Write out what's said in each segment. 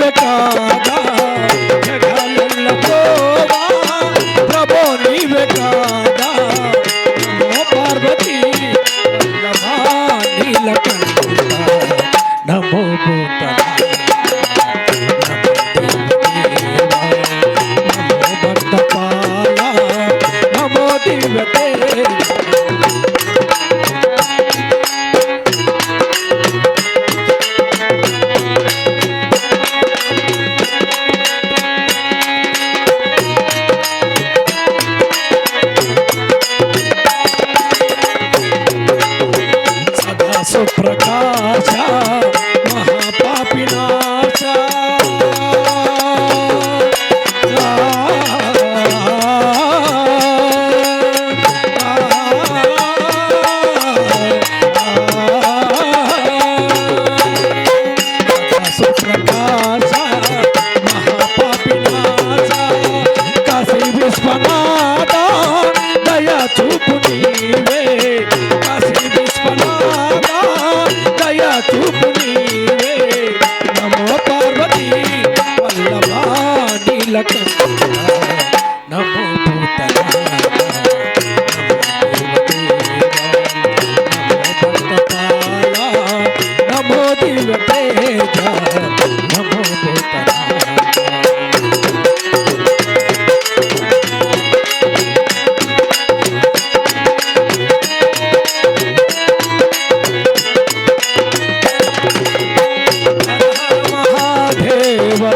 నీవే కాదా జగాలలో పోవా ప్రభో నీవే కాదా నమో పార్వతీ వల్లభా నీలకంఠ నమో భూతనాథ సుప్రకాశ మహాపాపినాశ సుప్రకాశ మహాపాపినాశ కాశీ విశ్వనాథ దయా చూపు నీవే కాశీ విశ్వనాథ దయా చూపు నీవే నమో పార్వతీ వల్లభా నీలకంఠ నమో భూతనాథ నమో దివ్య తేజ నమో భూతనాథ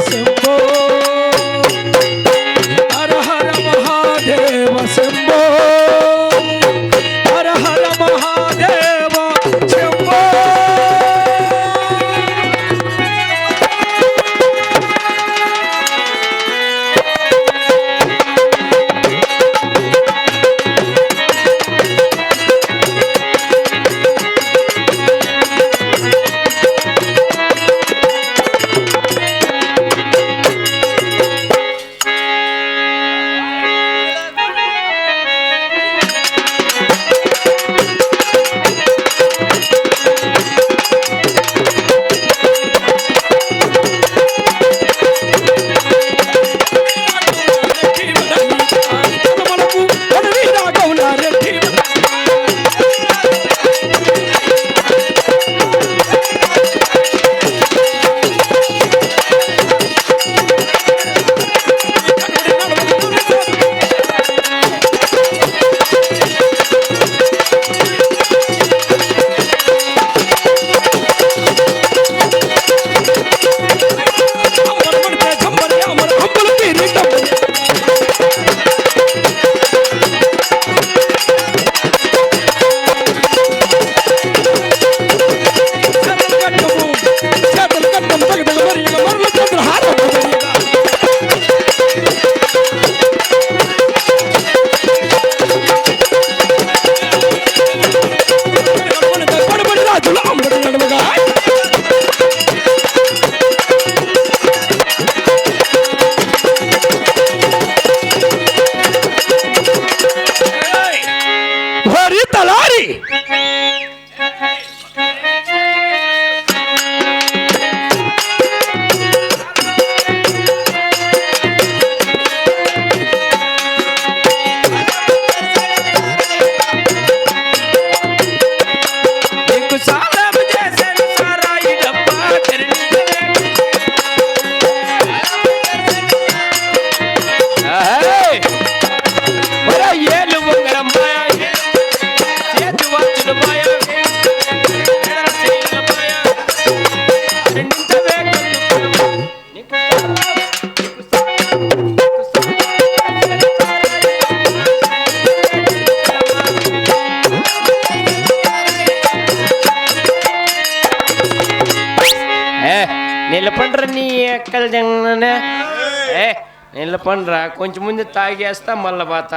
శంభో హర హర మహాదేవ శంభో హర హర మహాదేవ శంభో నిలపండ్రా నీ ఎక్కల జంగనే నిలపండ్రా కొంచెం ముందు తాగేస్తా మళ్ళా బాత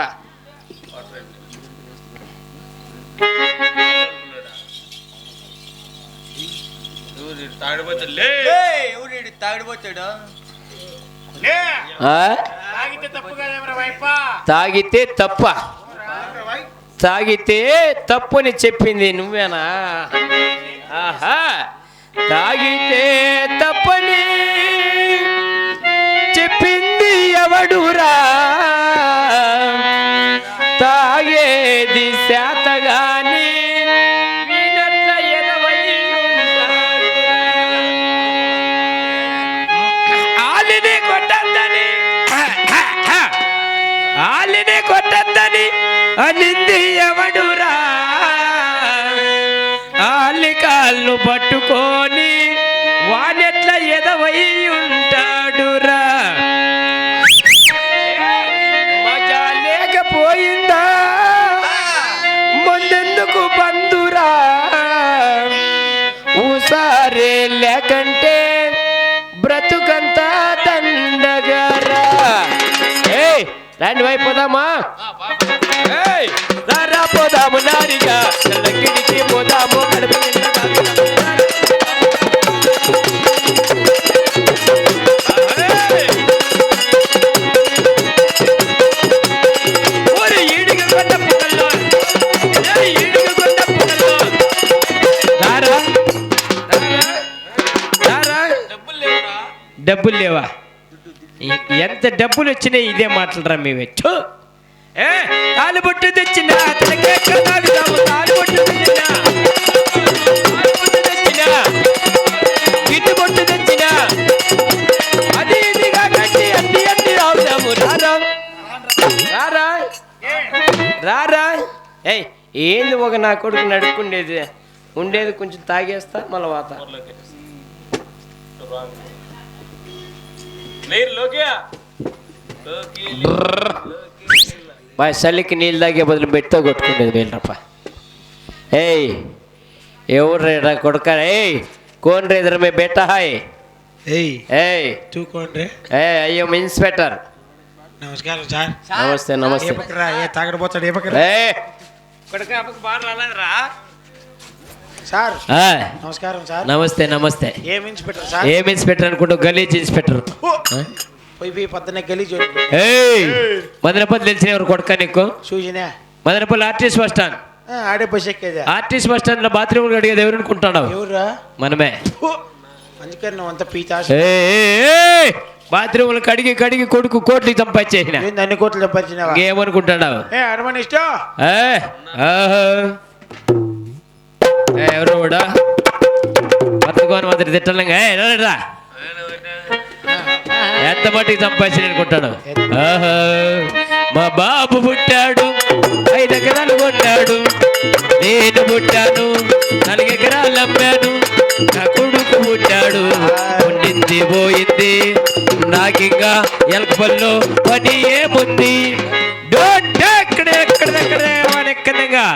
తాగితే తప్ప తాగితే తప్పని చెప్పింది నువ్వేనా? ఆహా తాగితే తప్పని కాళ్ళు పట్టుకొని వానెట్ల ఎదవై ఉంటాడురా మజా లేకపోయిందా ముందెందుకు బంధురా ఊసారే లేకంటే బ్రతుకంతా దండగరా రాండి వైపోదామా రారా పోదాము నారిగా కిడికి పోదాము కడుపు నిండా తాగుదాము. ఓరి ఈడుగ కొండ పుట్టల్లో, ఈడుగ కొండ పుట్టల్లో. రారా రారా డబ్బులు లేవా ఎంత డబ్బులు వచ్చినాయి ఇదే మాట్లాడరా మేము తాలుబొట్టు తెచ్చినా తాగుతాము తాలుబొట్టు తెచ్చినా గిట్టు బొట్టు తెచ్చినా అది ఇదిగా కట్టి అన్ని అన్ని రావుతాము రారా రారా రారా ఏయ్ ఏంది ఒక నా కొడుకు నడుపుకుండేది ఉండేది కొంచెం తాగేస్తా మళ్ళీ వాత మా చలికి నీళ్ళు తాగే బదులు బెట్తో కొట్టుకునేది మేలరప్ప ఏయ్ ఎవరు రేరా కొడుక ఏయ్ కోన్ రే ఇద్దరు మే బెట్ట హాయ్ ఏయ్ ఏయ్ तू कौन रे ఏ అయ్యో ఇన్స్పెక్టర్ నమస్కారం సార్ నమస్తే నమస్తే ఏ పక్కరా ఏ తాగడపోతాడు ఏ పక్కరా ఏ కొడుక అప్పకు బాగా రాలేదురా సార్ ఆ, నమస్కారం సార్ నమస్తే నమస్తే ఏం ఇన్స్పెక్టర్ సార్ ఏం ఇన్స్పెక్టర్ అనుకుంటూ గలీజ్ ఇన్స్పెక్టర్ పోయి పొద్దున్నే గలీజ్ ఏయ్ మదనపల్లి తెలిసిన ఎవరు కొడుక నీకు చూసినా మదనపల్లి ఆర్టీసీ బస్ స్టాండ్ ఆడే బస్ ఎక్కేదా ఆర్టీసీ బస్ స్టాండ్ లో బాత్రూమ్ అడిగేది ఎవరు అనుకుంటాడు ఎవరురా మనమే అందుకని నువ్వు అంత పీతా బాత్రూములు కడిగి కడిగి కొడుకు కోట్లు సంపాదించేసిన ఏంది అన్ని కోట్లు సంపాదించినావా ఏమనుకుంటాడు ఏ హనుమాన్ ఇష్టం ఎవరు కూడా బతుకోని మాత్రం తిట్టలేంగా రా ఎంత మట్టికి సంపాదించిన అనుకుంటాడు మా బాబు పుట్టాడు 5 ఎకరాలు కొట్టాడు నేను పుట్టాను 4 ఎకరాలు అమ్మాను నా కొడుకు పుట్టాడు ఉండింది పోయింది నాకింకా ఎలకపల్లో పని ఏముంది డోంట్ ఎక్కడెక్కడే ఎక్కడంగా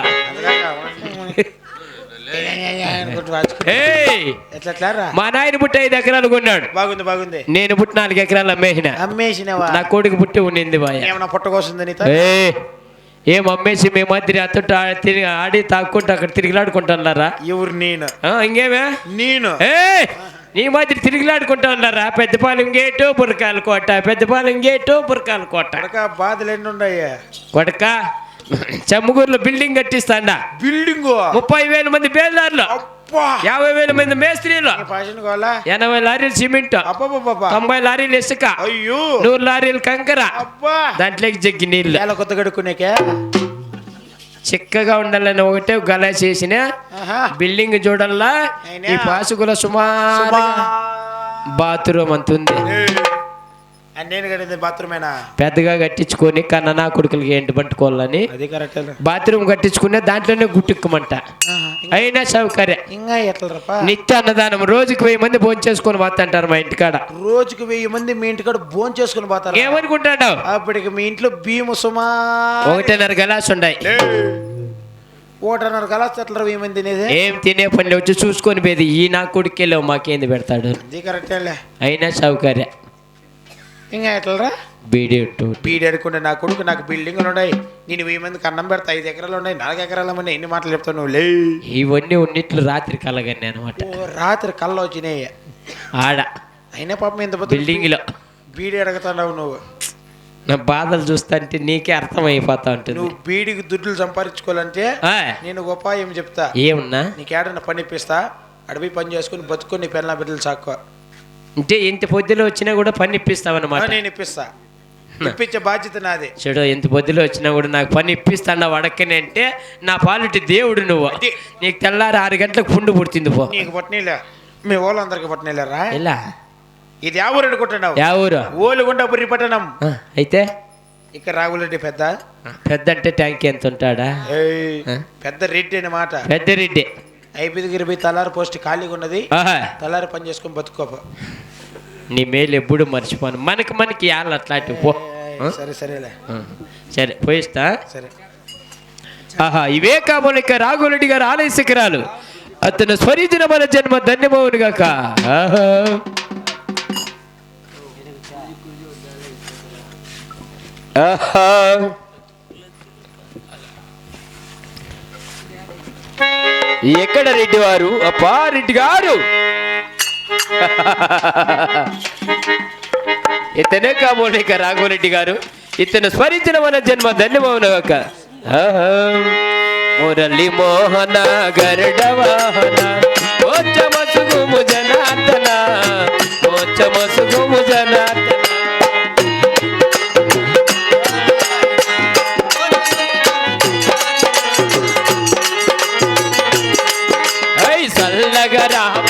మా నాయన పుట్టి 5 ఎకరాలు కొన్నాడు బాగుంది బాగుంది నేను పుట్టి 4 ఎకరాలు అమ్మేసినవా నా కొడుకు పుట్టి ఉండింది బాయ్ ఏమన్నా పుట్టకోసింది నీతో ఏం అమ్మేసి మేము తిరిగి అత్తుంట తిరిగి ఆడి తాక్కుంటూ అక్కడ తిరిగిలాడుకుంటున్నారా ఎవరు నేను ఇంకేమే నేను నీ మాదిరి తిరిగిలాడుకుంటా ఉన్నారా పెద్దపాలెం గేటు బురకాల కోట పెద్దపాలెం గేటు బురకాల కోట బాధలు ఎన్ని ఉన్నాయా కొడక చెమ్మగూరులో బిల్డింగ్ కట్టిస్తాండా బిల్డింగ్ 30,000 మంది బేల్దారులు 50,000 మంది మేస్త్రీలు 80 లారీలు సిమెంట్ 90 లారీలు ఇసుక 100 లారీలు కంకర దాంట్లోకి జగ్గి నీళ్ళు కొత్త కడుక్కునేకే చిక్కగా ఉండాలని ఒకటే గలా చేసిన బిల్డింగ్ చూడల్లా ఈ పాసుకుల సుమారు బాత్రూమ్ అంత ఉంది నేను కట్టింది బాత్రూమేనా పెద్దగా కట్టించుకొని కన్నా నా కొడుకులకి ఏంటి పట్టుకోవాలని అది కరెక్ట్ బాత్రూమ్ కట్టించుకునే దాంట్లోనే గుట్టుకోమంట అయినా సౌకర్యం ఇంకా ఎట్లా నిత్య అన్నదానం రోజుకి 1000 మంది భోజనం చేసుకొని పోతుంటారు మా ఇంటికాడ రోజుకి 1000 మంది మీ ఇంటికాడ భోజనం చేసుకుని పోతారు ఏమనుకుంటాడు అప్పటికి మీ ఇంట్లో బియ్యం సుమా 1.5 గలాస్ ఉన్నాయి 1.5 గలాస్ ఎట్లా 1000 మంది తినేది ఏం తినే పని వచ్చి చూసుకొని పోయేది ఈ నా కొడుకెళ్ళావు మాకేంది పెడతాడు అది కరెక్టేలే అయినా సౌకర్యం ఇంకా ఎట్లరా బీడి అనుకుంటే నా కొడుకు నాకు బిల్డింగ్లు ఉన్నాయి నేను 1000 మందికి అన్నం పెడతా 5 ఎకరాలు ఉన్నాయి 4 ఎకరాలు ఉన్నాయి ఎన్ని మాటలు చెప్తావు నువ్వు లే ఇవన్నీ ఉన్నట్లు రాత్రి కలగండి అనమాట రాత్రి కళ్ళ వచ్చినాయి ఆడ అయినా పాపం ఎంత బిల్డింగ్ లో బీడి అడుగుతున్నావు నువ్వు నా బాధలు చూస్తాంటే నీకే అర్థమైపోతా ఉంటుంది నువ్వు బీడికి దుడ్లు సంపాదించుకోవాలంటే నేను ఉపాయం చెప్తా ఏమన్నా నీకేడన్నా పని ఇప్పిస్తా అడవి పని చేసుకుని బతుకొని పెళ్ళ బిడ్డలు సాక్కో అంటే ఎంత పొద్దులో వచ్చినా కూడా పని ఇప్పిస్తావన్నమాట నేను ఇప్పిస్తా ఇప్పించే బాధ్యత నాది చూడు ఎంత పొద్దులో వచ్చినా కూడా నాకు పని ఇప్పిస్తాను వడకని అంటే నా పాలిటి దేవుడు నువ్వు నీకు తెల్లారి 6 గంటలకు పుండు పుడుతుంది పో నీకు పట్టినీలే మీ వాళ్ళందరికి పట్టినీలేరా ఎలా ఇది యా ఊరు అనుకుంటున్నావు యా ఊరు ఓలుగుండ బుర్రి పట్టణం అయితే ఇక్కడ రాగులరెడ్డి పెద్ద అంటే ట్యాంక్ ఎంత ఉంటాడా పెద్ద రెడ్డి అన్నమాట పెద్ద రెడ్డి అయిపోయింది గిరిపి తలారి పోస్ట్ ఖాళీగా ఉన్నది ఆహా. తలారి పని చేసుకొని బతుకోపో. నీ మేలు ఎప్పుడు మర్చిపోను. మనకి యాళ్ళు అట్లాంటివి పో. సరే సరేలే సరే పోయిస్తా. సరే. ఆహా, ఇవే కాబోలిక రాఘులరెడ్డి గారు ఆలయ శిఖరాలు. అతను స్వరీజన మన జన్మ ధన్యమవును గాక. ఆహా. ఆహా. ఎక్కడ రెడ్డి వారు? అప్పా రెడ్డి గారు. ఇతనే కాబోలేక రాఘవరెడ్డి గారు. ఇతను స్మరించిన మన జన్మ ధన్యమవును గాక. మురళి మోహన గరుడ వాహన మోచమసుగుము జనార్దన మోచమసుగుము జనార్దన. ఐ సల్లగ రామ